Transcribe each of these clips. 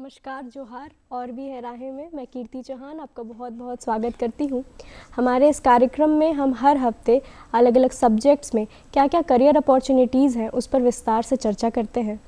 नमस्कार, जोहार और भी है राहें में। मैं कीर्ति चौहान आपका बहुत बहुत स्वागत करती हूँ। हमारे इस कार्यक्रम में हम हर हफ्ते अलग अलग सब्जेक्ट्स में क्या क्या करियर अपॉर्चुनिटीज़ हैं उस पर विस्तार से चर्चा करते हैं।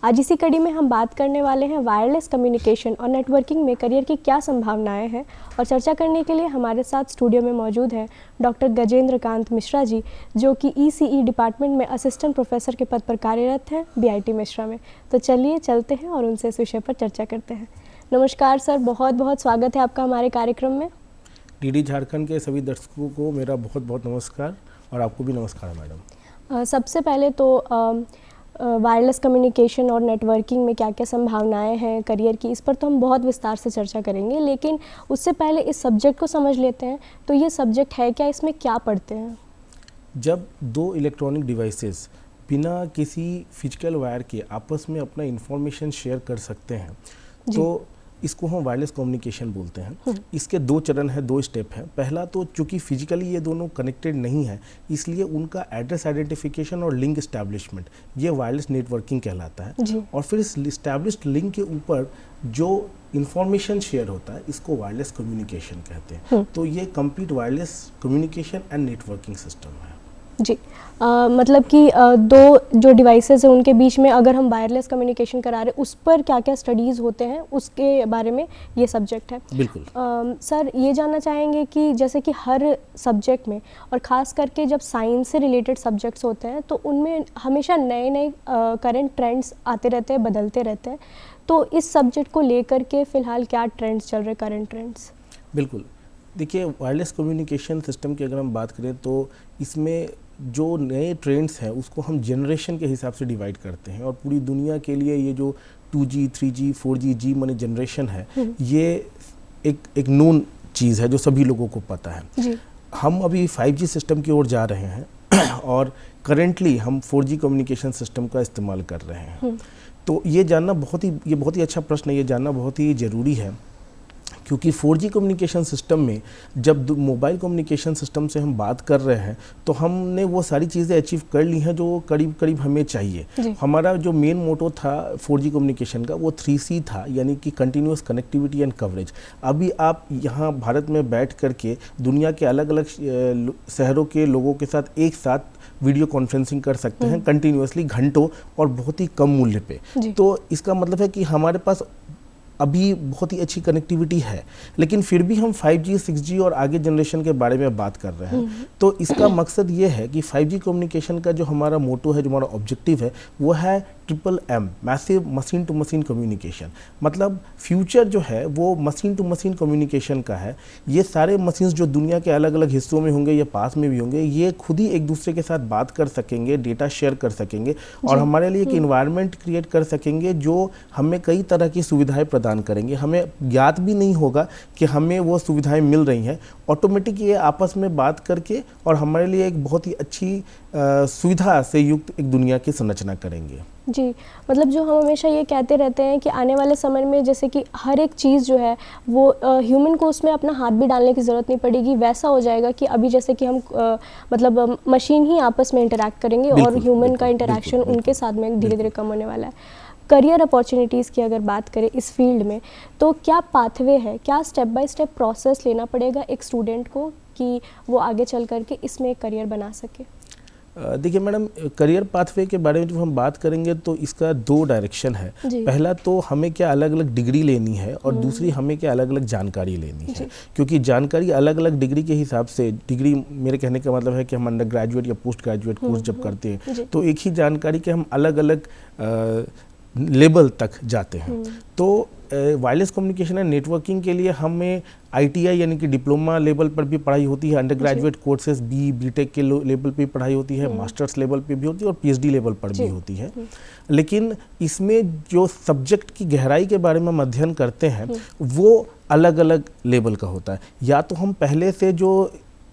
आज इसी कड़ी में हम बात करने वाले हैं वायरलेस कम्युनिकेशन और नेटवर्किंग में करियर की क्या संभावनाएं हैं। और चर्चा करने के लिए हमारे साथ स्टूडियो में मौजूद हैं डॉक्टर गजेंद्र कांत मिश्रा जी, जो कि ECE डिपार्टमेंट में असिस्टेंट प्रोफेसर के पद पर कार्यरत हैं BIT मिश्रा में। तो चलिए चलते हैं और उनसे इस विषय पर चर्चा करते हैं। नमस्कार सर, बहुत बहुत स्वागत है आपका हमारे कार्यक्रम में। DD झारखंड के सभी दर्शकों को मेरा बहुत बहुत नमस्कार और आपको भी नमस्कार मैडम। सबसे पहले तो वायरलेस कम्युनिकेशन और नेटवर्किंग में क्या क्या संभावनाएं हैं करियर की, इस पर तो हम बहुत विस्तार से चर्चा करेंगे, लेकिन उससे पहले इस सब्जेक्ट को समझ लेते हैं। तो ये सब्जेक्ट है क्या, इसमें क्या पढ़ते हैं? जब दो इलेक्ट्रॉनिक डिवाइसेस बिना किसी फिजिकल वायर के आपस में अपना इंफॉर्मेशन शेयर कर सकते हैं तो इसको हम वायरलेस कम्युनिकेशन बोलते हैं। इसके दो चरण है, दो स्टेप है। पहला तो चूंकि फिजिकली ये दोनों कनेक्टेड नहीं है, इसलिए उनका एड्रेस आइडेंटिफिकेशन और लिंक एस्टैब्लिशमेंट ये वायरलेस नेटवर्किंग कहलाता है। और फिर इस एस्टैब्लिश्ड लिंक के ऊपर जो इंफॉर्मेशन शेयर होता है इसको वायरलेस कम्युनिकेशन कहते हैं। तो ये complete wireless communication and networking system है जी। मतलब कि दो जो डिवाइसेस हैं उनके बीच में अगर हम वायरलेस कम्युनिकेशन करा रहे हैं उस पर क्या क्या स्टडीज़ होते हैं उसके बारे में ये सब्जेक्ट है। बिल्कुल। सर, ये जानना चाहेंगे कि जैसे कि हर सब्जेक्ट में और ख़ास करके जब साइंस से रिलेटेड सब्जेक्ट्स होते हैं तो उनमें हमेशा नए नए करंट ट्रेंड्स आते रहते हैं, बदलते रहते हैं। तो इस सब्जेक्ट को लेकर के फ़िलहाल क्या ट्रेंड्स चल रहे, करंट ट्रेंड्स? बिल्कुल, देखिए वायरलेस कम्युनिकेशन सिस्टम की अगर हम बात करें तो इसमें जो नए ट्रेंड्स हैं उसको हम जनरेशन के हिसाब से डिवाइड करते हैं। और पूरी दुनिया के लिए ये जो 2G, 3G, 4G, G माने जनरेशन है, ये एक नोन चीज़ है जो सभी लोगों को पता है जी। हम अभी 5G सिस्टम की ओर जा रहे हैं और करेंटली हम 4G कम्युनिकेशन सिस्टम का इस्तेमाल कर रहे हैं। तो ये जानना बहुत ही अच्छा प्रश्न है, ये जानना बहुत ही ज़रूरी है, क्योंकि 4G कम्युनिकेशन सिस्टम में जब मोबाइल कम्युनिकेशन सिस्टम से हम बात कर रहे हैं तो हमने वो सारी चीज़ें अचीव कर ली हैं जो करीब करीब हमें चाहिए। हमारा जो मेन मोटो था 4G कम्युनिकेशन का वो 3C था, यानी कि कंटिन्यूअस कनेक्टिविटी एंड कवरेज। अभी आप यहाँ भारत में बैठ करके दुनिया के अलग अलग शहरों के लोगों के साथ एक साथ वीडियो कॉन्फ्रेंसिंग कर सकते हैं कंटिन्यूअसली घंटों और बहुत ही कम मूल्य पे। तो इसका मतलब है कि हमारे पास अभी बहुत ही अच्छी कनेक्टिविटी है, लेकिन फिर भी हम 5G, 6G और आगे जनरेशन के बारे में बात कर रहे हैं। तो इसका मकसद ये है कि 5G कम्युनिकेशन का जो हमारा मोटो है, जो हमारा ऑब्जेक्टिव है, वो है MMM, massive machine to machine communication. मतलब फ्यूचर जो है वो मशीन टू मशीन कम्युनिकेशन का है। ये सारे मशीन्स जो दुनिया के अलग अलग हिस्सों में होंगे या पास में भी होंगे, ये खुद ही एक दूसरे के साथ बात कर सकेंगे, डेटा शेयर कर सकेंगे और हमारे लिए एक इन्वायरमेंट क्रिएट कर सकेंगे जो हमें कई तरह की सुविधाएं प्रदान करेंगे। हमें ज्ञात भी नहीं होगा कि हमें वो सुविधाएं मिल रही हैं, ऑटोमेटिक ये आपस में बात करके और हमारे लिए एक बहुत ही अच्छी सुविधा से युक्त एक दुनिया की संरचना करेंगे जी। मतलब जो हम हमेशा ये कहते रहते हैं कि आने वाले समय में जैसे कि हर एक चीज़ जो है वो ह्यूमन को उसमें अपना हाथ भी डालने की ज़रूरत नहीं पड़ेगी। वैसा हो जाएगा कि अभी जैसे कि हम मतलब मशीन ही आपस में इंटरैक्ट करेंगे और ह्यूमन का इंटरैक्शन उनके साथ में धीरे धीरे कम होने वाला है। करियर अपॉर्चुनिटीज़ की अगर बात करें इस फील्ड में, तो क्या पाथवे है, क्या स्टेप बाय स्टेप प्रोसेस लेना पड़ेगा एक स्टूडेंट को कि वो आगे चल करके इसमें एक करियर बना सके? देखिए मैडम, करियर पाथवे के बारे में जब हम बात करेंगे तो इसका दो डायरेक्शन है। पहला तो हमें क्या अलग अलग डिग्री लेनी है और दूसरी हमें क्या अलग अलग जानकारी लेनी है, क्योंकि जानकारी अलग अलग डिग्री के हिसाब से, डिग्री मेरे कहने का मतलब है कि हम अंडर ग्रेजुएट या पोस्ट ग्रेजुएट कोर्स जब करते हैं तो एक ही जानकारी के हम अलग अलग लेवल तक जाते हैं। तो वायरलेस कम्युनिकेशन एंड नेटवर्किंग के लिए हमें ITI यानी कि डिप्लोमा लेवल पर भी पढ़ाई होती है, अंडर ग्रेजुएट कोर्सेज BTech के लेवल पे पढ़ाई होती है, मास्टर्स लेवल पे भी होती है और PhD लेवल पर भी होती है। लेकिन इसमें जो सब्जेक्ट की गहराई के बारे में हम अध्ययन करते हैं वो अलग अलग लेवल का होता है। या तो हम पहले से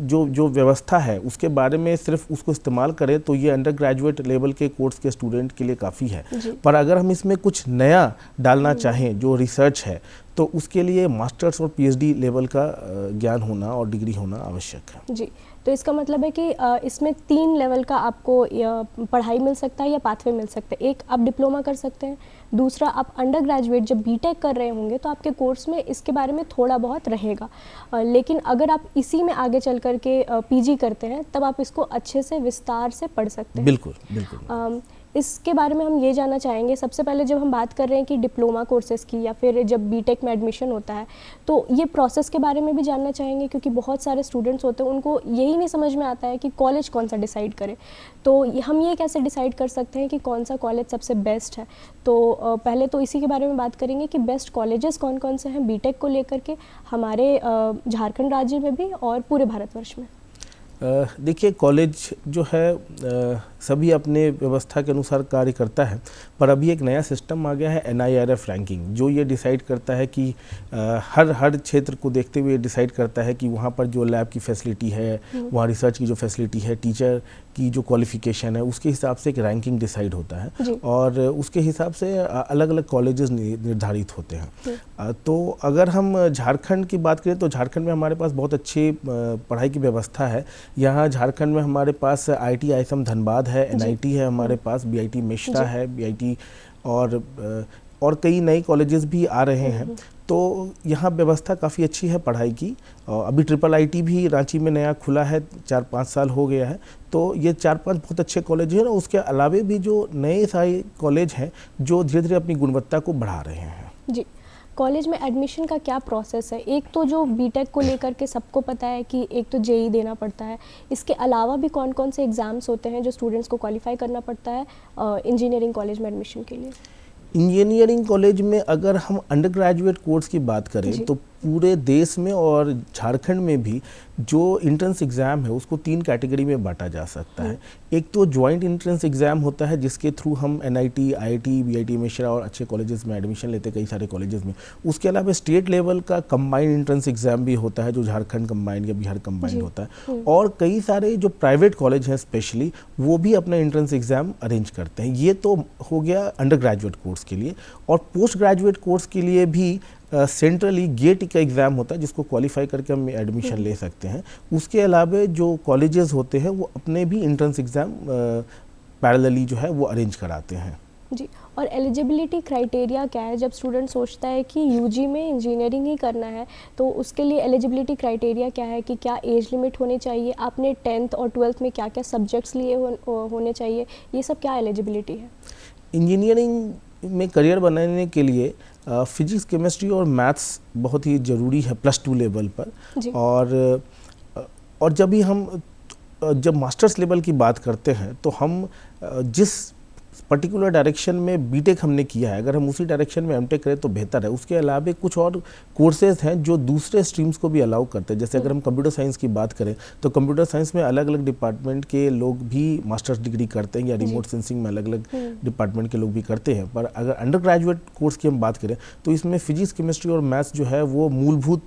जो व्यवस्था है उसके बारे में सिर्फ उसको इस्तेमाल करें तो ये अंडर ग्रेजुएट लेवल के कोर्स के स्टूडेंट के लिए काफ़ी है। पर अगर हम इसमें कुछ नया डालना चाहें जो रिसर्च है तो उसके लिए मास्टर्स और PhD लेवल का ज्ञान होना और डिग्री होना आवश्यक है जी। तो इसका मतलब है कि इसमें 3 लेवल का आपको पढ़ाई मिल सकता है या पाथवे मिल सकता है। एक आप डिप्लोमा कर सकते हैं, दूसरा, आप अंडर ग्रेजुएट जब बीटेक कर रहे होंगे तो आपके कोर्स में इसके बारे में थोड़ा बहुत रहेगा, लेकिन अगर आप इसी में आगे चल कर के पीजी करते हैं तब आप इसको अच्छे से विस्तार से पढ़ सकते हैं। बिल्कुल बिल्कुल। इसके बारे में हम ये जानना चाहेंगे, सबसे पहले जब हम बात कर रहे हैं कि डिप्लोमा कोर्सेज़ की या फिर जब बीटेक में एडमिशन होता है तो ये प्रोसेस के बारे में भी जानना चाहेंगे, क्योंकि बहुत सारे स्टूडेंट्स होते हैं उनको यही नहीं समझ में आता है कि कॉलेज कौन सा डिसाइड करें। तो हम ये कैसे डिसाइड कर सकते हैं कि कौन सा कॉलेज सबसे बेस्ट है? तो पहले तो इसी के बारे में बात करेंगे कि बेस्ट कॉलेजेस कौन कौन से हैं बीटेक को लेकर के हमारे झारखंड राज्य में भी और पूरे भारतवर्ष में। देखिए, कॉलेज जो है सभी अपने व्यवस्था के अनुसार कार्य करता है, पर अभी एक नया सिस्टम आ गया है NIRF रैंकिंग, जो ये डिसाइड करता है कि हर क्षेत्र को देखते हुए डिसाइड करता है कि वहाँ पर जो लैब की फैसिलिटी है, वहाँ रिसर्च की जो फैसिलिटी है, टीचर की जो क्वालिफिकेशन है, उसके हिसाब से एक रैंकिंग डिसाइड होता है और उसके हिसाब से अलग अलग कॉलेजेस निर्धारित होते हैं। तो अगर हम झारखंड की बात करें तो झारखंड में हमारे पास बहुत अच्छी पढ़ाई की व्यवस्था है। यहाँ झारखंड में हमारे पास IIT ISM धनबाद है, NIT है हमारे पास, BIT मिश्रा है, BIT और कई नए कॉलेजेस भी आ रहे हैं। तो यहाँ व्यवस्था काफ़ी अच्छी है पढ़ाई की। अभी IIIT भी रांची में नया खुला है, 4-5 साल हो गया है। तो ये 4-5 बहुत अच्छे कॉलेज हैं और उसके अलावे भी जो नए सारे कॉलेज हैं जो धीरे धीरे अपनी गुणवत्ता को बढ़ा रहे हैं। जी, कॉलेज में एडमिशन का क्या प्रोसेस है? एक तो जो बीटेक को लेकर के सबको पता है कि एक तो JEE देना पड़ता है, इसके अलावा भी कौन कौन से एग्ज़ाम्स होते हैं जो स्टूडेंट्स को क्वालिफाई करना पड़ता है इंजीनियरिंग कॉलेज में एडमिशन के लिए? इंजीनियरिंग कॉलेज में अगर हम अंडर ग्रेजुएट कोर्स की बात करें तो पूरे देश में और झारखंड में भी जो इंट्रेंस एग्ज़ाम है उसको 3 कैटेगरी में बांटा जा सकता है। एक तो जॉइंट इंट्रेंस एग्ज़ाम होता है जिसके थ्रू हम NIT, IIT, BIT मिश्रा और अच्छे कॉलेजेस में एडमिशन लेते हैं, कई सारे कॉलेजेस में। उसके अलावा स्टेट लेवल का कंबाइंड इंट्रेंस एग्ज़ाम भी होता है जो झारखंड कंबाइंड या बिहार कंबाइंड होता है। और कई सारे जो प्राइवेट कॉलेज हैं स्पेशली वो भी अपना इंट्रेंस एग्ज़ाम अरेंज करते हैं। ये तो हो गया अंडर ग्रेजुएट कोर्स के लिए। और पोस्ट ग्रेजुएट कोर्स के लिए भी सेंट्रली गेट का एग्ज़ाम होता है जिसको क्वालिफाई करके हम एडमिशन ले सकते हैं। उसके अलावा जो कॉलेजेस होते हैं वो अपने भी एंट्रेंस एग्ज़ाम पैरेलली जो है वो अरेंज कराते हैं। जी, और एलिजिबिलिटी क्राइटेरिया क्या है? जब स्टूडेंट सोचता है कि UG में इंजीनियरिंग ही करना है तो उसके लिए एलिजिबिलिटी क्राइटेरिया क्या है कि क्या एज लिमिट होनी चाहिए, आपने 10th और 12th में क्या क्या सब्जेक्ट्स लिए होने चाहिए, ये सब क्या एलिजिबिलिटी है? इंजीनियरिंग में करियर बनाने के लिए फिजिक्स, केमिस्ट्री और मैथ्स बहुत ही ज़रूरी है +2 लेवल पर। और जब मास्टर्स लेवल की बात करते हैं तो हम जिस पर्टिकुलर डायरेक्शन में बीटेक हमने किया है अगर हम उसी डायरेक्शन में एमटेक करें तो बेहतर है। उसके अलावा कुछ और कोर्सेज हैं जो दूसरे स्ट्रीम्स को भी अलाउ करते हैं। जैसे अगर हम कंप्यूटर साइंस की बात करें तो कंप्यूटर साइंस में अलग अलग डिपार्टमेंट के लोग भी मास्टर्स डिग्री करते हैं या रिमोट सेंसिंग में अलग अलग डिपार्टमेंट के लोग भी करते हैं। पर अगर अंडर ग्रेजुएट कोर्स की हम बात करें तो इसमें फिजिक्स, केमिस्ट्री और मैथ्स जो है वो मूलभूत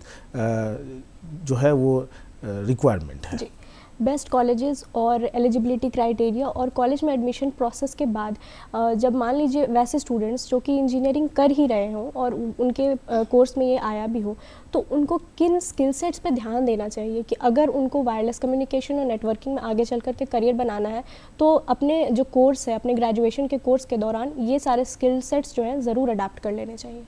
जो है वो रिक्वायरमेंट है। बेस्ट कॉलेजेस और एलिजिबिलिटी क्राइटेरिया और कॉलेज में एडमिशन प्रोसेस के बाद जब मान लीजिए वैसे स्टूडेंट्स जो कि इंजीनियरिंग कर ही रहे हों और उनके कोर्स में ये आया भी हो तो उनको किन स्किल सेट्स पे ध्यान देना चाहिए कि अगर उनको वायरलेस कम्युनिकेशन और नेटवर्किंग में आगे चल कर के करियर बनाना है तो अपने जो कोर्स है, अपने ग्रेजुएशन के कोर्स के दौरान ये सारे स्किल सेट्स जो हैं ज़रूर अडाप्ट कर लेने चाहिए?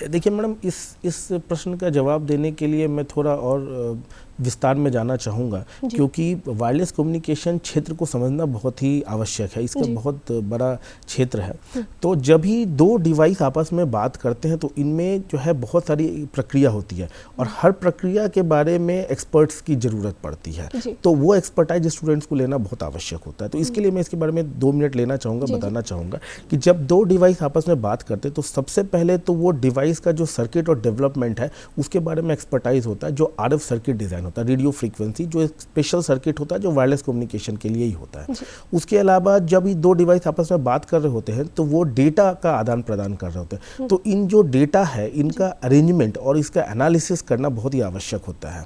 देखिए मैडम, इस प्रश्न का जवाब देने के लिए मैं थोड़ा और विस्तार में जाना चाहूँगा क्योंकि वायरलेस कम्युनिकेशन क्षेत्र को समझना बहुत ही आवश्यक है। इसका बहुत बड़ा क्षेत्र है। तो जब ही दो डिवाइस आपस में बात करते हैं तो इनमें जो है बहुत सारी प्रक्रिया होती है और हर प्रक्रिया के बारे में एक्सपर्ट्स की ज़रूरत पड़ती है। तो वो एक्सपर्टाइज स्टूडेंट्स को लेना बहुत आवश्यक होता है। तो इसके लिए मैं इसके बारे में 2 मिनट लेना चाहूँगा, बताना चाहूँगा कि जब दो डिवाइस आपस में बात करते हैं तो सबसे पहले तो वो डिवाइस का जो सर्किट और डेवलपमेंट है उसके बारे में एक्सपर्टाइज होता है, जो RF सर्किट डिज़ाइन होता है, रेडियो फ्रीक्वेंसी, जो एक स्पेशल सर्किट होता है जो वायरलेस कम्युनिकेशन के लिए ही होता है। उसके अलावा जब ये दो डिवाइस आपस में बात कर रहे होते हैं तो वो डेटा का आदान प्रदान कर रहे होते हैं। तो इन जो डेटा है इनका अरेंजमेंट और इसका एनालिसिस करना बहुत ही आवश्यक होता है।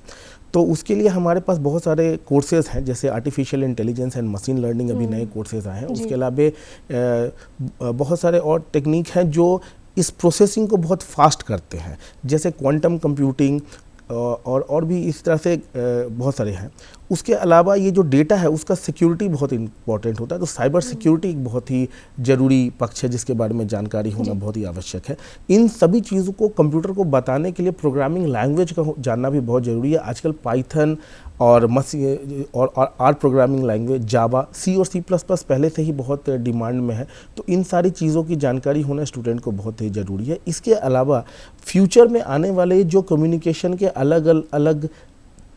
तो उसके लिए हमारे पास बहुत सारे कोर्सेज हैं, जैसे artificial intelligence and machine learning, अभी नए कोर्सेज आए हैं। उसके अलावा बहुत सारे और टेक्निक हैं जो इस प्रोसेसिंग को बहुत फास्ट करते हैं, जैसे क्वांटम कंप्यूटिंग और भी इस तरह से बहुत सारे हैं। उसके अलावा ये जो डेटा है उसका सिक्योरिटी बहुत इंपॉर्टेंट होता है, तो साइबर सिक्योरिटी एक बहुत ही ज़रूरी पक्ष है जिसके बारे में जानकारी होना बहुत ही आवश्यक है। इन सभी चीज़ों को कंप्यूटर को बताने के लिए प्रोग्रामिंग लैंग्वेज का जानना भी बहुत ज़रूरी है। आजकल पाइथन और आर प्रोग्रामिंग लैंग्वेज, जावा, सी और C++ पहले से ही बहुत डिमांड में है, तो इन सारी चीज़ों की जानकारी होना स्टूडेंट को बहुत ही ज़रूरी है। इसके अलावा फ्यूचर में आने वाले जो कम्युनिकेशन के अलग अलग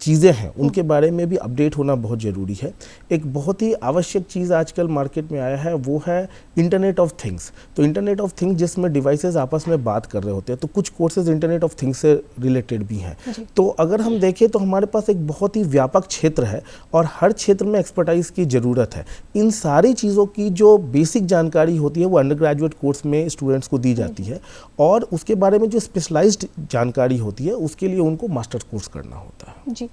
चीज़ें हैं उनके बारे में भी अपडेट होना बहुत ज़रूरी है। एक बहुत ही आवश्यक चीज़ आजकल मार्केट में आया है वो है इंटरनेट ऑफ थिंग्स। तो इंटरनेट ऑफ थिंग्स जिसमें डिवाइसेस आपस में बात कर रहे होते हैं, तो कुछ कोर्सेज इंटरनेट ऑफ थिंग्स से रिलेटेड भी हैं। तो अगर हम देखें तो हमारे पास एक बहुत ही व्यापक क्षेत्र है और हर क्षेत्र में एक्सपर्टाइज की ज़रूरत है। इन सारी चीज़ों की जो बेसिक जानकारी होती है वो अंडर ग्रेजुएट कोर्स में स्टूडेंट्स को दी जाती है और उसके बारे में जो स्पेशलाइज्ड जानकारी होती है उसके लिए उनको मास्टर्स कोर्स करना होता है। जी।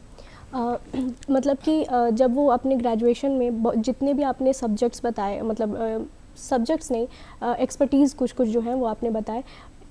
मतलब कि जब वो अपने ग्रेजुएशन में जितने भी आपने सब्जेक्ट्स बताए, मतलब सब्जेक्ट्स नहीं, एक्सपर्टीज़ कुछ कुछ जो हैं वो आपने बताए,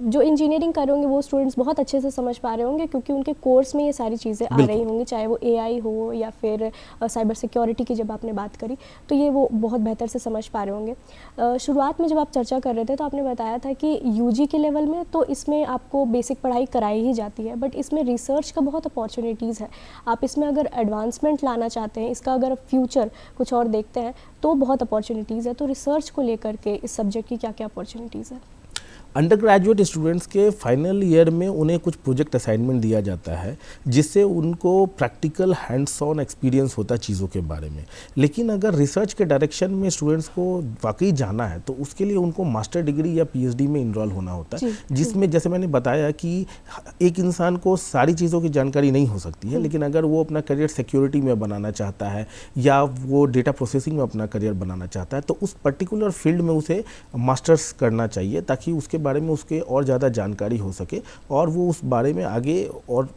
जो इंजीनियरिंग कर रहे होंगे वो स्टूडेंट्स बहुत अच्छे से समझ पा रहे होंगे क्योंकि उनके कोर्स में ये सारी चीज़ें आ रही होंगी, चाहे वो AI हो या फिर साइबर सिक्योरिटी की जब आपने बात करी तो ये वो बहुत बेहतर से समझ पा रहे होंगे। शुरुआत में जब आप चर्चा कर रहे थे तो आपने बताया था कि UG के लेवल में तो इसमें आपको बेसिक पढ़ाई कराई ही जाती है, बट इसमें रिसर्च का बहुत अपॉर्चुनिटीज़ है। आप इसमें अगर एडवांसमेंट लाना चाहते हैं, इसका अगर फ्यूचर कुछ और देखते हैं तो बहुत अपॉर्चुनिटीज़ है। तो रिसर्च को लेकर के इस सब्जेक्ट की क्या क्या अपॉर्चुनिटीज़ है? अंडर ग्रेजुएट स्टूडेंट्स के फाइनल ईयर में उन्हें कुछ प्रोजेक्ट असाइनमेंट दिया जाता है जिससे उनको प्रैक्टिकल हैंड्स ऑन एक्सपीरियंस होता है चीज़ों के बारे में। लेकिन अगर रिसर्च के डायरेक्शन में स्टूडेंट्स को वाकई जाना है तो उसके लिए उनको मास्टर डिग्री या PhD में इनरोल होना होता है, जिसमें जैसे मैंने बताया कि एक इंसान को सारी चीज़ों की जानकारी नहीं हो सकती है, लेकिन अगर वो अपना करियर सिक्योरिटी में बनाना चाहता है या वो डेटा प्रोसेसिंग में अपना करियर बनाना चाहता है तो उस पर्टिकुलर फील्ड में उसे मास्टर्स करना चाहिए ताकि उसके बारे में उसके और ज़्यादा जानकारी हो सके और वो उस बारे में आगे और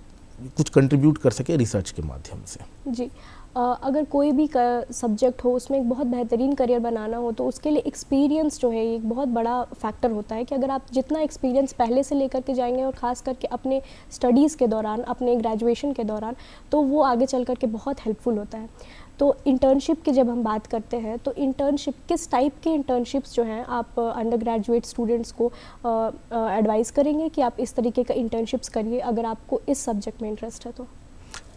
कुछ कंट्रीब्यूट कर सके रिसर्च के माध्यम से। जी। अगर कोई भी सब्जेक्ट हो उसमें एक बहुत बेहतरीन करियर बनाना हो तो उसके लिए एक्सपीरियंस जो है एक बहुत बड़ा फैक्टर होता है कि अगर आप जितना एक्सपीरियंस पहले से लेकर के जाएंगे और ख़ास करके अपने स्टडीज़ के दौरान, अपने ग्रेजुएशन के दौरान, तो वो आगे चल कर के बहुत हेल्पफुल होता है। तो इंटर्नशिप की जब हम बात करते हैं तो इंटर्नशिप किस टाइप के इंटर्नशिप्स जो हैं आप अंडर ग्रेजुएट स्टूडेंट्स को एडवाइस करेंगे कि आप इस तरीके का इंटर्नशिप्स करिए अगर आपको इस सब्जेक्ट में इंटरेस्ट है तो?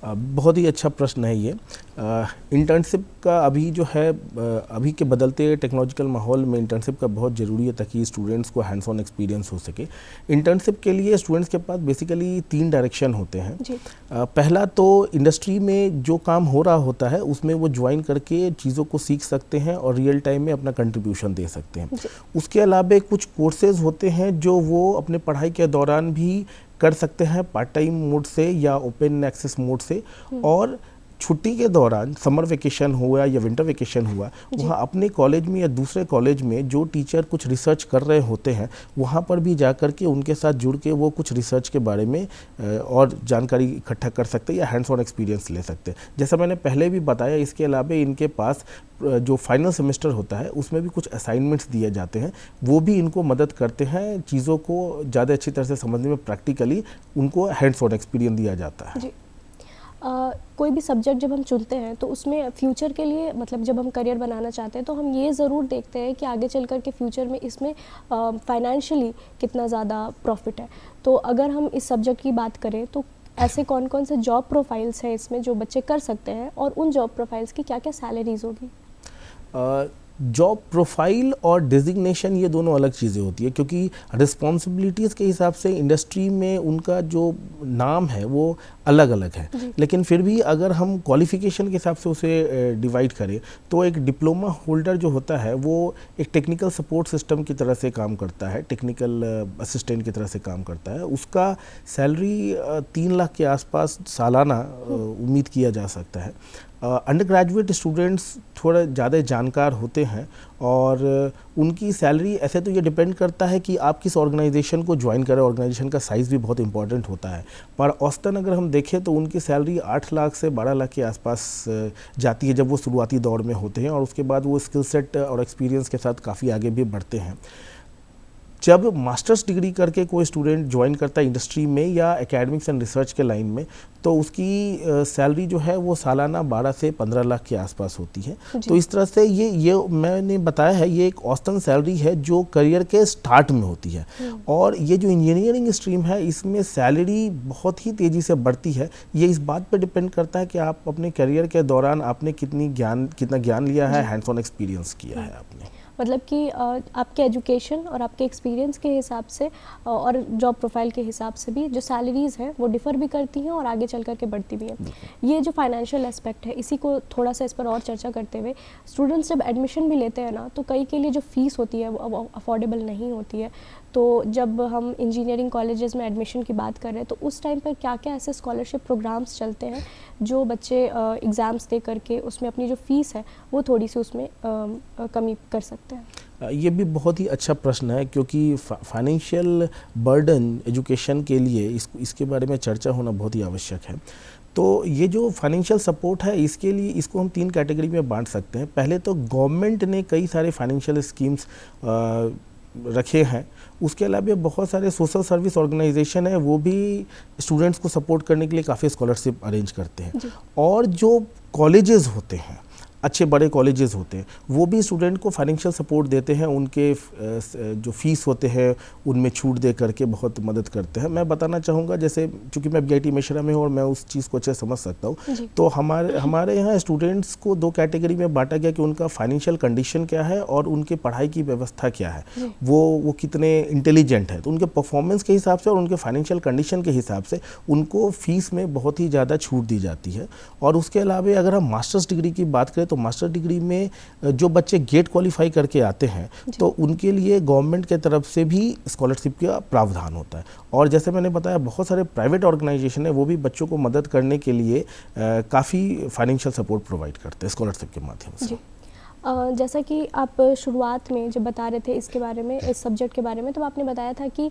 बहुत ही अच्छा प्रश्न है ये। इंटर्नशिप का अभी जो है अभी के बदलते टेक्नोलॉजिकल माहौल में इंटर्नशिप का बहुत ज़रूरी है ताकि स्टूडेंट्स को हैंड्स ऑन एक्सपीरियंस हो सके। इंटर्नशिप के लिए स्टूडेंट्स के पास बेसिकली 3 डायरेक्शन होते हैं। पहला तो इंडस्ट्री में जो काम हो रहा होता है उसमें वो ज्वाइन करके चीज़ों को सीख सकते हैं और रियल टाइम में अपना कंट्रीब्यूशन दे सकते हैं। उसके अलावा कुछ कोर्सेज होते हैं जो वो अपने पढ़ाई के दौरान भी कर सकते हैं पार्ट टाइम मोड से या ओपन एक्सेस मोड से, और छुट्टी के दौरान समर वेकेशन हुआ या विंटर वेकेशन हुआ वहाँ अपने कॉलेज में या दूसरे कॉलेज में जो टीचर कुछ रिसर्च कर रहे होते हैं वहाँ पर भी जा कर के उनके साथ जुड़ के वो कुछ रिसर्च के बारे में और जानकारी इकट्ठा कर सकते हैं या हैंड्स ऑन एक्सपीरियंस ले सकते हैं। जैसा मैंने पहले भी बताया, इसके अलावा इनके पास जो फाइनल सेमेस्टर होता है उसमें भी कुछ असाइनमेंट्स दिए जाते हैं, वो भी इनको मदद करते हैं चीज़ों को ज़्यादा अच्छी तरह से समझने में। प्रैक्टिकली उनको हैंड्स ऑन एक्सपीरियंस दिया जाता है। कोई भी सब्जेक्ट जब हम चुनते हैं तो उसमें फ्यूचर के लिए, मतलब जब हम करियर बनाना चाहते हैं तो हम ये ज़रूर देखते हैं कि आगे चल कर के फ्यूचर में इसमें फाइनेंशियली कितना ज़्यादा प्रॉफिट है। तो अगर हम इस सब्जेक्ट की बात करें तो ऐसे कौन कौन से जॉब प्रोफाइल्स हैं इसमें जो बच्चे कर सकते हैं और उन जॉब प्रोफाइल्स की क्या क्या सैलरीज होगी? जॉब प्रोफाइल और डेजिग्नेशन ये दोनों अलग चीज़ें होती है क्योंकि रिस्पॉन्सिबिलिटीज़ के हिसाब से इंडस्ट्री में उनका जो नाम है वो अलग अलग है। लेकिन फिर भी अगर हम क्वालिफ़िकेशन के हिसाब से उसे डिवाइड करें तो एक डिप्लोमा होल्डर जो होता है वो एक टेक्निकल सपोर्ट सिस्टम की तरह से काम करता है, टेक्निकल असिस्टेंट की तरह से काम करता है। उसका सैलरी 3 लाख के आसपास सालाना उम्मीद किया जा सकता है। अंडर ग्रेजुएट स्टूडेंट्स थोड़ा ज़्यादा जानकार होते हैं और उनकी सैलरी ऐसे तो ये डिपेंड करता है कि आप किस ऑर्गेनाइजेशन को ज्वाइन करें, ऑर्गेनाइजेशन का साइज़ भी बहुत इंपॉर्टेंट होता है। पर औसतन अगर हम देखें तो उनकी सैलरी 8 लाख से 12 लाख के आसपास जाती है जब वो शुरुआती दौर में होते हैं और उसके बाद वो स्किल सेट और एक्सपीरियंस के साथ काफ़ी आगे भी बढ़ते हैं। जब मास्टर्स डिग्री करके कोई स्टूडेंट ज्वाइन करता है इंडस्ट्री में या एकेडमिक्स एंड रिसर्च के लाइन में, तो उसकी सैलरी जो है वो सालाना 12 से 15 लाख के आसपास होती है। तो इस तरह से ये मैंने बताया है, ये एक औसतन सैलरी है जो करियर के स्टार्ट में होती है। और ये जो इंजीनियरिंग स्ट्रीम है इसमें सैलरी बहुत ही तेज़ी से बढ़ती है। ये इस बात पर डिपेंड करता है कि आप अपने करियर के दौरान आपने कितना ज्ञान लिया है, हैंड्स ऑन एक्सपीरियंस किया है आपने। मतलब कि आपके एजुकेशन और आपके एक्सपीरियंस के हिसाब से और जॉब प्रोफाइल के हिसाब से भी जो सैलरीज़ हैं वो डिफ़र भी करती हैं और आगे चल कर के बढ़ती भी हैं। ये जो फाइनेंशियल एस्पेक्ट है, इसी को थोड़ा सा इस पर और चर्चा करते हुए, स्टूडेंट्स जब एडमिशन भी लेते हैं ना, तो कई के लिए जो फ़ीस होती है वो अफोर्डेबल नहीं होती है। तो जब हम इंजीनियरिंग कॉलेजेस में एडमिशन की बात कर रहे हैं तो उस टाइम पर क्या क्या ऐसे स्कॉलरशिप प्रोग्राम्स चलते हैं जो बच्चे एग्ज़ाम्स दे करके उसमें अपनी जो फ़ीस है वो थोड़ी सी उसमें कमी कर सकते हैं? ये भी बहुत ही अच्छा प्रश्न है, क्योंकि फाइनेंशियल बर्डन एजुकेशन के लिए इसके बारे में चर्चा होना बहुत ही आवश्यक है। तो ये जो फाइनेंशियल सपोर्ट है इसके लिए इसको हम 3 कैटेगरी में बांट सकते हैं। पहले तो गवर्नमेंट ने कई सारे फाइनेंशियल स्कीम्स रखे हैं। उसके अलावा बहुत सारे सोशल सर्विस ऑर्गेनाइजेशन है, वो भी स्टूडेंट्स को सपोर्ट करने के लिए काफ़ी स्कॉलरशिप अरेंज करते हैं। और जो कॉलेजेस होते हैं, अच्छे बड़े कॉलेजेस होते हैं, वो भी स्टूडेंट को फाइनेंशियल सपोर्ट देते हैं। उनके जो फीस होते हैं उनमें छूट दे करके बहुत मदद करते हैं। मैं बताना चाहूँगा, जैसे चूँकि मैं BIT मिश्रा में हूँ और मैं उस चीज़ को अच्छे समझ सकता हूँ, तो हमारे यहाँ स्टूडेंट्स को 2 कैटेगरी में बांटा गया कि उनका फाइनेंशियल कंडीशन क्या है और उनके पढ़ाई की व्यवस्था क्या है, वो कितने इंटेलिजेंट है। तो उनके परफॉर्मेंस के हिसाब से और उनके फाइनेंशियल कंडीशन के हिसाब से उनको फीस में बहुत ही ज़्यादा छूट दी जाती है। और उसके अलावा अगर हम मास्टर्स डिग्री की बात करें तो मास्टर डिग्री में जो बच्चे गेट क्वालिफाई करके आते हैं तो उनके लिए गवर्नमेंट के तरफ से भी स्कॉलरशिप का प्रावधान होता है। और जैसे मैंने बताया, बहुत सारे प्राइवेट ऑर्गेनाइजेशन है, वो भी बच्चों को मदद करने के लिए काफ़ी फाइनेंशियल सपोर्ट प्रोवाइड करते हैं स्कॉलरशिप के माध्यम से। जैसा कि आप शुरुआत में जब बता रहे थे इसके बारे में, इस सब्जेक्ट के बारे में, तो आपने बताया था कि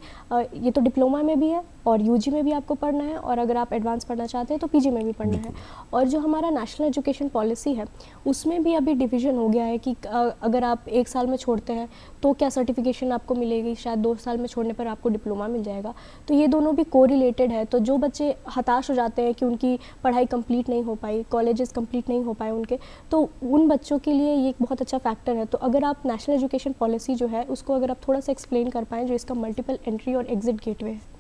ये तो डिप्लोमा में भी है और UG में भी आपको पढ़ना है, और अगर आप एडवांस पढ़ना चाहते हैं तो PG में भी पढ़ना है। और जो हमारा नेशनल एजुकेशन पॉलिसी है उसमें भी अभी डिवीज़न हो गया है कि अगर आप 1 साल में छोड़ते हैं तो क्या सर्टिफिकेशन आपको मिलेगी, शायद 2 साल में छोड़ने पर आपको डिप्लोमा मिल जाएगा। तो ये दोनों भी कोरिलेटेड है। तो जो बच्चे हताश हो जाते हैं कि उनकी पढ़ाई कंप्लीट नहीं हो पाई, कॉलेजेस कंप्लीट नहीं हो पाए उनके, तो उन बच्चों के लिए ये एक बहुत अच्छा फैक्टर है। तो अगर आप नेशनल एजुकेशन पॉलिसी जो है उसको अगर आप थोड़ा सा एक्सप्लेन कर पाएँ, जो इसका मल्टीपल एंट्री और एग्जिट गेटवे है।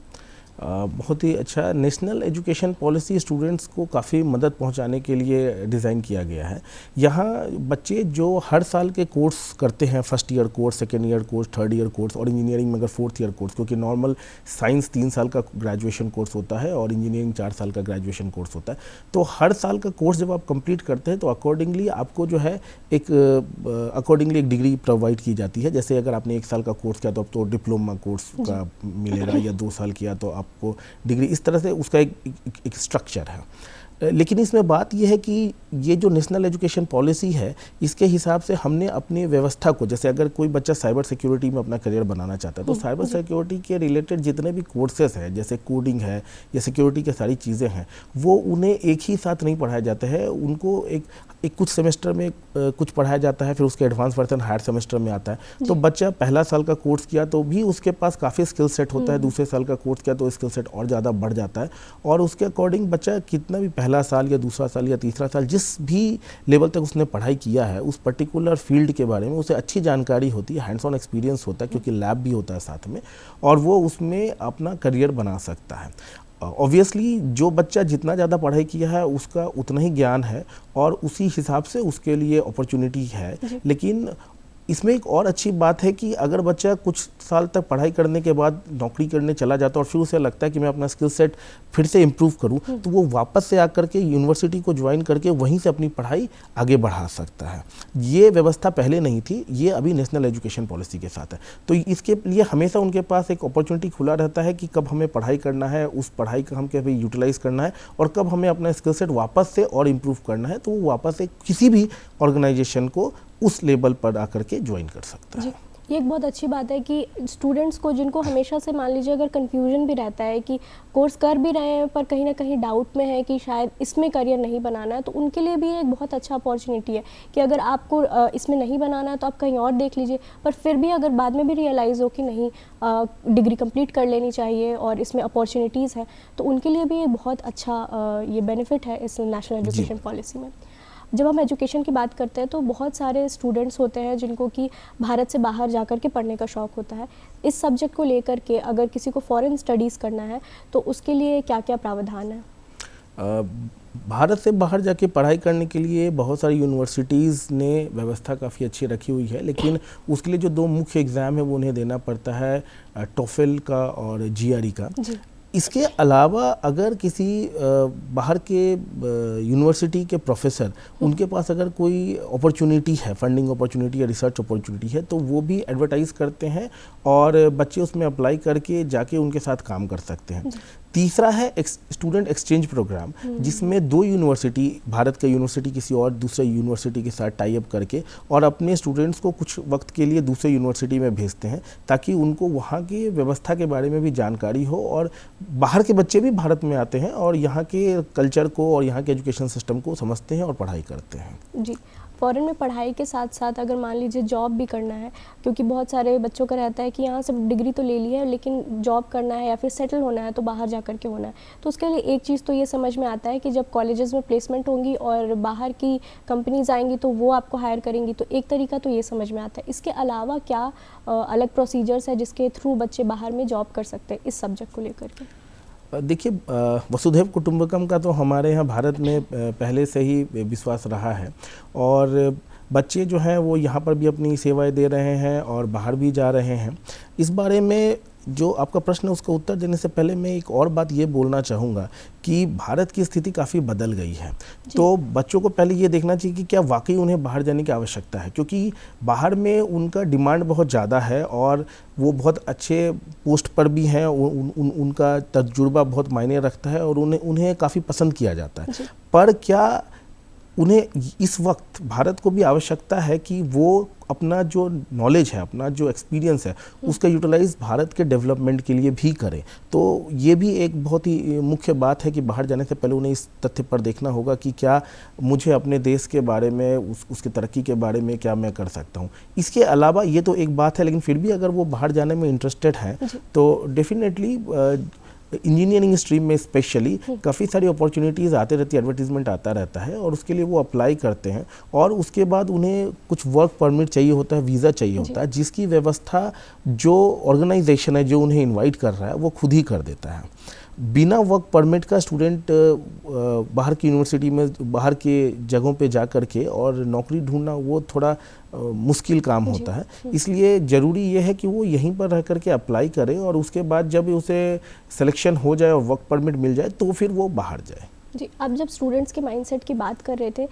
बहुत ही अच्छा नेशनल एजुकेशन पॉलिसी स्टूडेंट्स को काफ़ी मदद पहुंचाने के लिए डिज़ाइन किया गया है। यहाँ बच्चे जो हर साल के कोर्स करते हैं, first year course, second year course, third year course, और इंजीनियरिंग में अगर 4th ईयर कोर्स, क्योंकि नॉर्मल साइंस 3 साल का ग्रेजुएशन कोर्स होता है और इंजीनियरिंग 4 साल का ग्रेजुएशन कोर्स होता है। तो हर साल का कोर्स जब आप कंप्लीट करते हैं तो अकॉर्डिंगली आपको जो है एक डिग्री प्रोवाइड की जाती है। जैसे अगर आपने 1 साल का कोर्स किया तो अब तो डिप्लोमा कोर्स का मिलेगा, या 2 साल किया तो आपको डिग्री। इस तरह से उसका एक स्ट्रक्चर है। लेकिन इसमें बात यह है कि ये जो नेशनल एजुकेशन पॉलिसी है इसके हिसाब से हमने अपनी व्यवस्था को, जैसे अगर कोई बच्चा साइबर सिक्योरिटी में अपना करियर बनाना चाहता है तो साइबर सिक्योरिटी के रिलेटेड जितने भी कोर्सेज हैं, जैसे कोडिंग है या सिक्योरिटी की सारी चीज़ें हैं, वो उन्हें एक ही साथ नहीं पढ़ाया जाता है। उनको एक कुछ सेमेस्टर में कुछ पढ़ाया जाता है, फिर उसके एडवांस वर्जन हायर सेमेस्टर में आता है। तो बच्चा पहला साल का कोर्स किया तो भी उसके पास काफ़ी स्किल सेट होता है, दूसरे साल का कोर्स किया तो स्किल सेट और ज़्यादा बढ़ जाता है। और उसके अकॉर्डिंग बच्चा कितना भी पहला साल या दूसरा साल या तीसरा साल जिस भी लेवल तक उसने पढ़ाई किया है उस पर्टिकुलर फील्ड के बारे में उसे अच्छी जानकारी होती है, हैंड्स ऑन एक्सपीरियंस होता है, क्योंकि लैब भी होता है साथ में, और वो उसमें अपना करियर बना सकता है। ऑब्वियसली जो बच्चा जितना ज़्यादा पढ़ाई किया है उसका उतना ही ज्ञान है और उसी हिसाब से उसके लिए अपॉर्चुनिटी है। लेकिन इसमें एक और अच्छी बात है कि अगर बच्चा कुछ साल तक पढ़ाई करने के बाद नौकरी करने चला जाता है और फिर उसे लगता है कि मैं अपना स्किल सेट फिर से इम्प्रूव करूं, तो वो वापस से आकर के यूनिवर्सिटी को ज्वाइन करके वहीं से अपनी पढ़ाई आगे बढ़ा सकता है। ये व्यवस्था पहले नहीं थी, ये अभी नेशनल एजुकेशन पॉलिसी के साथ है। तो इसके लिए हमेशा उनके पास एक अपॉर्चुनिटी खुला रहता है कि कब हमें पढ़ाई करना है, उस पढ़ाई का हम कैसे यूटिलाइज़ करना है, और कब हमें अपना स्किल सेट वापस से और इम्प्रूव करना है, तो वो वापस से किसी भी ऑर्गेनाइजेशन को उस लेवल पर आकर के ज्वाइन कर सकता है। ये एक बहुत अच्छी बात है कि स्टूडेंट्स को, जिनको हमेशा से मान लीजिए अगर कन्फ्यूजन भी रहता है कि कोर्स कर भी रहे हैं पर कहीं ना कहीं डाउट में है कि शायद इसमें करियर नहीं बनाना है, तो उनके लिए भी एक बहुत अच्छा अपॉर्चुनिटी है कि अगर आपको इसमें नहीं बनाना है तो आप कहीं और देख लीजिए। पर फिर भी अगर बाद में भी रियलाइज़ हो कि नहीं, डिग्री कंप्लीट कर लेनी चाहिए और इसमें अपॉर्चुनिटीज़ हैं, तो उनके लिए भी एक बहुत अच्छा ये बेनिफिट है इस नेशनल एजुकेशन पॉलिसी में। जब हम एजुकेशन की बात करते हैं तो बहुत सारे स्टूडेंट्स होते हैं जिनको कि भारत से बाहर जाकर के पढ़ने का शौक़ होता है। इस सब्जेक्ट को लेकर के अगर किसी को फॉरेन स्टडीज़ करना है तो उसके लिए क्या क्या प्रावधान है? भारत से बाहर जाके पढ़ाई करने के लिए बहुत सारी यूनिवर्सिटीज़ ने व्यवस्था काफ़ी अच्छी रखी हुई है, लेकिन उसके लिए जो 2 मुख्य एग्ज़ाम है वो उन्हें देना पड़ता है, टोफेल का और जीआरई का। इसके अलावा अगर किसी बाहर के यूनिवर्सिटी के प्रोफेसर, उनके पास अगर कोई अपॉर्चुनिटी है, फंडिंग अपॉर्चुनिटी या रिसर्च अपॉर्चुनिटी है, तो वो भी एडवर्टाइज़ करते हैं और बच्चे उसमें अप्लाई करके जाके उनके साथ काम कर सकते हैं। तीसरा है स्टूडेंट एक्सचेंज प्रोग्राम, जिसमें 2 यूनिवर्सिटी, भारत का यूनिवर्सिटी किसी और दूसरे यूनिवर्सिटी के साथ टाई अप करके और अपने स्टूडेंट्स को कुछ वक्त के लिए दूसरे यूनिवर्सिटी में भेजते हैं ताकि उनको वहाँ की व्यवस्था के बारे में भी जानकारी हो, और बाहर के बच्चे भी भारत में आते हैं और यहाँ के कल्चर को और यहाँ के एजुकेशन सिस्टम को समझते हैं और पढ़ाई करते हैं। जी, फ़ॉरेन में पढ़ाई के साथ साथ अगर मान लीजिए जॉब भी करना है, क्योंकि बहुत सारे बच्चों का रहता है कि यहाँ से डिग्री तो ले ली है लेकिन जॉब करना है या फिर सेटल होना है तो बाहर जा कर के होना है, तो उसके लिए एक चीज़ तो ये समझ में आता है कि जब कॉलेजेस में प्लेसमेंट होंगी और बाहर की कंपनीज आएंगी तो वो आपको हायर करेंगी, तो एक तरीका तो ये समझ में आता है। इसके अलावा क्या अलग प्रोसीजर्स है जिसके थ्रू बच्चे बाहर में जॉब कर सकते हैं इस सब्जेक्ट को लेकर के? देखिए, वसुधैव कुटुंबकम का तो हमारे यहाँ भारत में पहले से ही विश्वास रहा है, और बच्चे जो हैं वो यहाँ पर भी अपनी सेवाएं दे रहे हैं और बाहर भी जा रहे हैं। इस बारे में जो आपका प्रश्न है उसका उत्तर देने से पहले मैं एक और बात ये बोलना चाहूँगा कि भारत की स्थिति काफ़ी बदल गई है, तो बच्चों को पहले ये देखना चाहिए कि क्या वाकई उन्हें बाहर जाने की आवश्यकता है, क्योंकि बाहर में उनका डिमांड बहुत ज़्यादा है और वो बहुत अच्छे पोस्ट पर भी हैं, उनका तजुर्बा बहुत मायने रखता है और उन्हें काफ़ी पसंद किया जाता है। पर क्या उन्हें इस वक्त भारत को भी आवश्यकता है कि वो अपना जो नॉलेज है, अपना जो एक्सपीरियंस है, उसका यूटिलाइज भारत के डेवलपमेंट के लिए भी करें? तो ये भी एक बहुत ही मुख्य बात है कि बाहर जाने से पहले उन्हें इस तथ्य पर देखना होगा कि क्या मुझे अपने देश के बारे में, उसकी तरक्की के बारे में क्या मैं कर सकता हूँ। इसके अलावा ये तो एक बात है, लेकिन फिर भी अगर वो बाहर जाने में इंटरेस्टेड हैं तो डेफिनेटली इंजीनियरिंग स्ट्रीम में स्पेशली काफ़ी सारी अपॉर्चुनिटीज़ आते रहती है, एडवर्टीजमेंट आता रहता है और उसके लिए वो अप्लाई करते हैं, और उसके बाद उन्हें कुछ वर्क परमिट चाहिए होता है, वीज़ा चाहिए होता है, जिसकी व्यवस्था जो ऑर्गेनाइजेशन है जो उन्हें इनवाइट कर रहा है वो खुद ही कर देता है। बिना वर्क परमिट का स्टूडेंट बाहर की यूनिवर्सिटी में, बाहर के जगहों पे जा कर के और नौकरी ढूंढना वो थोड़ा मुश्किल काम होता है। इसलिए ज़रूरी ये है कि वो यहीं पर रह कर के अप्लाई करे और उसके बाद जब उसे सिलेक्शन हो जाए और वर्क परमिट मिल जाए तो फिर वो बाहर जाए। जी, अब जब स्टूडेंट्स के माइंडसेट की बात कर रहे थे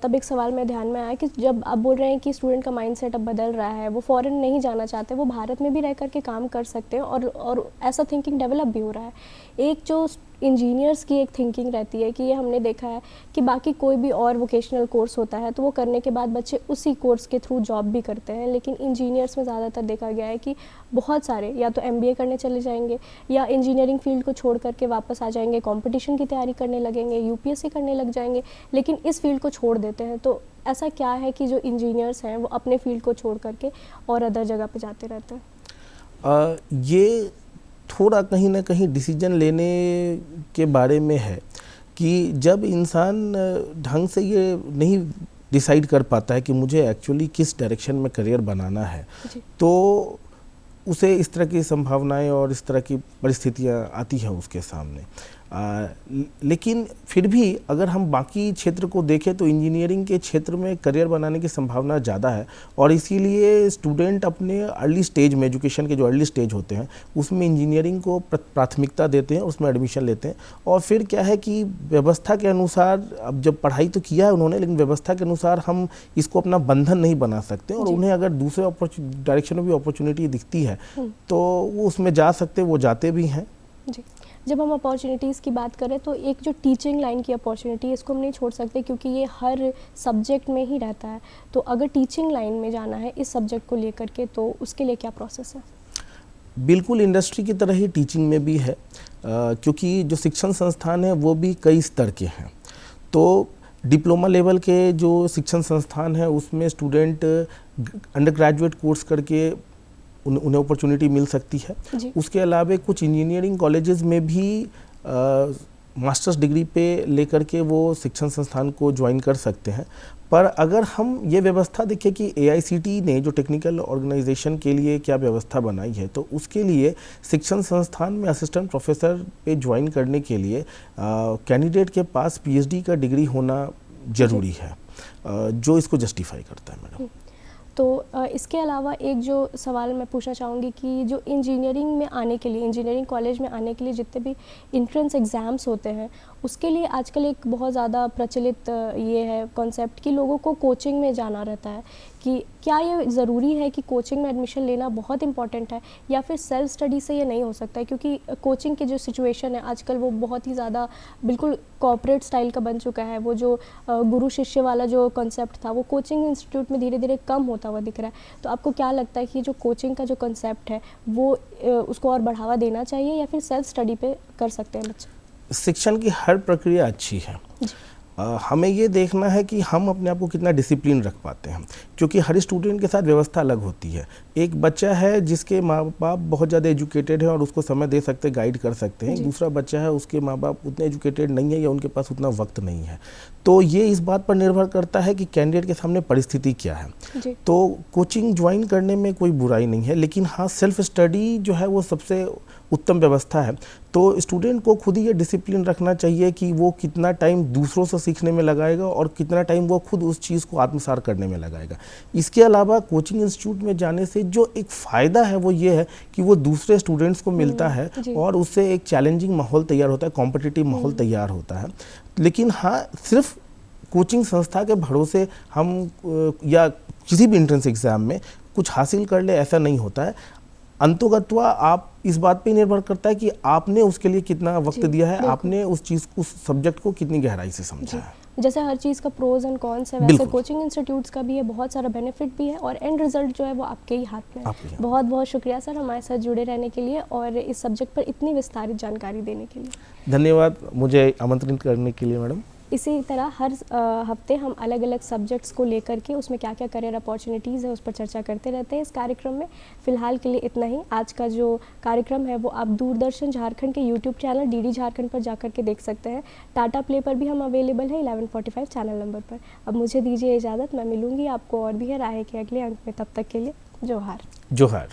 तब एक सवाल मेरे ध्यान में आया कि जब आप बोल रहे हैं कि स्टूडेंट का माइंडसेट अब बदल रहा है, वो फॉरेन नहीं जाना चाहते, वो भारत में भी रह कर के काम कर सकते हैं और ऐसा थिंकिंग डेवलप भी हो रहा है। एक जो इंजीनियर्स की एक थिंकिंग रहती है कि ये हमने देखा है कि बाकी कोई भी और वोकेशनल कोर्स होता है तो वो करने के बाद बच्चे उसी कोर्स के थ्रू जॉब भी करते हैं, लेकिन इंजीनियर्स में ज़्यादातर देखा गया है कि बहुत सारे या तो एमबीए करने चले जाएंगे या इंजीनियरिंग फील्ड को छोड़ करके वापस आ जाएंगे, कंपटीशन की तैयारी करने लगेंगे, यूपीएससी करने लग जाएंगे, लेकिन इस फील्ड को छोड़ देते हैं। तो ऐसा क्या है कि जो इंजीनियर्स हैं वो अपने फील्ड को छोड़ करके और अदर जगह पर जाते रहते हैं? ये थोड़ा कहीं ना कहीं डिसीजन लेने के बारे में है कि जब इंसान ढंग से ये नहीं डिसाइड कर पाता है कि मुझे एक्चुअली किस डायरेक्शन में करियर बनाना है, तो उसे इस तरह की संभावनाएं और इस तरह की परिस्थितियां आती हैं उसके सामने। लेकिन फिर भी अगर हम बाकी क्षेत्र को देखें तो इंजीनियरिंग के क्षेत्र में करियर बनाने की संभावना ज़्यादा है और इसीलिए स्टूडेंट अपने अर्ली स्टेज में, एजुकेशन के जो अर्ली स्टेज होते हैं उसमें इंजीनियरिंग को प्राथमिकता देते हैं, उसमें एडमिशन लेते हैं। और फिर क्या है कि व्यवस्था के अनुसार, अब जब पढ़ाई तो किया है उन्होंने, लेकिन व्यवस्था के अनुसार हम इसको अपना बंधन नहीं बना सकते और उन्हें अगर दूसरे डायरेक्शन में भी अपॉर्चुनिटी दिखती है तो वो उसमें जा सकते, वो जाते भी हैं। जी, जब हम अपॉर्चुनिटीज़ की बात करें तो एक जो टीचिंग लाइन की अपॉर्चुनिटी है इसको हम नहीं छोड़ सकते, क्योंकि ये हर सब्जेक्ट में ही रहता है। तो अगर टीचिंग लाइन में जाना है इस सब्जेक्ट को लेकर के, तो उसके लिए क्या प्रोसेस है? बिल्कुल इंडस्ट्री की तरह ही टीचिंग में भी है, क्योंकि जो शिक्षण संस्थान है वो भी कई स्तर के हैं। तो डिप्लोमा लेवल के जो शिक्षण संस्थान है उसमें स्टूडेंट अंडर ग्रेजुएट कोर्स करके उन्हें अपॉर्चुनिटी मिल सकती है। उसके अलावा कुछ इंजीनियरिंग कॉलेजेस में भी मास्टर्स डिग्री पे लेकर के वो शिक्षण संस्थान को ज्वाइन कर सकते हैं। पर अगर हम ये व्यवस्था देखें कि AICTE ने जो टेक्निकल ऑर्गेनाइजेशन के लिए क्या व्यवस्था बनाई है, तो उसके लिए शिक्षण संस्थान में असिस्टेंट प्रोफेसर पे ज्वाइन करने के लिए कैंडिडेट के पास PhD का डिग्री होना ज़रूरी है, जो इसको जस्टिफाई करता है मैडम। तो इसके अलावा एक जो सवाल मैं पूछना चाहूँगी कि जो इंजीनियरिंग में आने के लिए, इंजीनियरिंग कॉलेज में आने के लिए जितने भी इंट्रेंस एग्ज़ाम्स होते हैं, उसके लिए आजकल एक बहुत ज़्यादा प्रचलित ये है कॉन्सेप्ट कि लोगों को कोचिंग में जाना रहता है। कि क्या ये ज़रूरी है कि कोचिंग में एडमिशन लेना बहुत इंपॉर्टेंट है, या फिर सेल्फ स्टडी से ये नहीं हो सकता है? क्योंकि कोचिंग की जो सिचुएशन है आजकल वो बहुत ही ज़्यादा बिल्कुल कॉर्पोरेट स्टाइल का बन चुका है। वो जो गुरु शिष्य वाला जो कॉन्सेप्ट था वो कोचिंग इंस्टीट्यूट में धीरे धीरे कम होता हुआ दिख रहा है। तो आपको क्या लगता है कि जो कोचिंग का जो कॉन्सेप्ट है वो उसको और बढ़ावा देना चाहिए, या फिर सेल्फ स्टडी पे कर सकते हैं बच्चे? शिक्षण की हर प्रक्रिया अच्छी है। हमें ये देखना है कि हम अपने आप को कितना डिसिप्लिन रख पाते हैं, क्योंकि हर स्टूडेंट के साथ व्यवस्था अलग होती है। एक बच्चा है जिसके माँ बाप बहुत ज़्यादा एजुकेटेड है और उसको समय दे सकते, गाइड कर सकते हैं। दूसरा बच्चा है उसके माँ बाप उतने एजुकेटेड नहीं है या उनके पास उतना वक्त नहीं है। तो ये इस बात पर निर्भर करता है कि कैंडिडेट के सामने परिस्थिति क्या है। तो कोचिंग ज्वाइन करने में कोई बुराई नहीं है, लेकिन हाँ सेल्फ स्टडी जो है वो सबसे उत्तम व्यवस्था है। तो स्टूडेंट को खुद ही ये डिसिप्लिन रखना चाहिए कि वो कितना टाइम दूसरों से सीखने में लगाएगा और कितना टाइम वो खुद उस चीज़ को आत्मसात करने में लगाएगा। इसके अलावा कोचिंग इंस्टीट्यूट में जाने से जो एक फ़ायदा है वो ये है कि वो दूसरे स्टूडेंट्स को मिलता है और उससे एक चैलेंजिंग माहौल तैयार होता है, कॉम्पिटिटिव माहौल तैयार होता है। लेकिन हाँ सिर्फ कोचिंग संस्था के भरोसे हम या किसी भी एंट्रेंस एग्ज़ाम में कुछ हासिल कर ले ऐसा नहीं होता है। अंतोगत्वा आप इस बात पे निर्भर करता है कि आपने उसके लिए कितना वक्त दिया है, आपने उस चीज़ उस सब्जेक्ट को कितनी गहराई से समझा है। जैसे हर चीज़ का प्रोज एंड कॉन्स है, वैसे कोचिंग इंस्टीट्यूट्स का भी है, बहुत सारा बेनिफिट भी है और एंड रिजल्ट जो है वो आपके ही हाथ में है। बहुत बहुत शुक्रिया सर हमारे साथ जुड़े रहने के लिए और इस सब्जेक्ट पर इतनी विस्तारित जानकारी देने के लिए। धन्यवाद मुझे आमंत्रित करने के लिए मैडम। इसी तरह हर हफ्ते हम अलग अलग सब्जेक्ट्स को लेकर के उसमें क्या क्या करियर अपॉर्चुनिटीज़ है उस पर चर्चा करते रहते हैं इस कार्यक्रम में। फ़िलहाल के लिए इतना ही। आज का जो कार्यक्रम है वो आप दूरदर्शन झारखंड के YouTube चैनल DD झारखंड पर जाकर के देख सकते हैं। टाटा प्ले पर भी हम अवेलेबल है 1145 चैनल नंबर पर। अब मुझे दीजिए इजाज़त, मैं मिलूँगी आपको और भी है राह के अगले अंक में। तब तक के लिए जोहार। जोहार।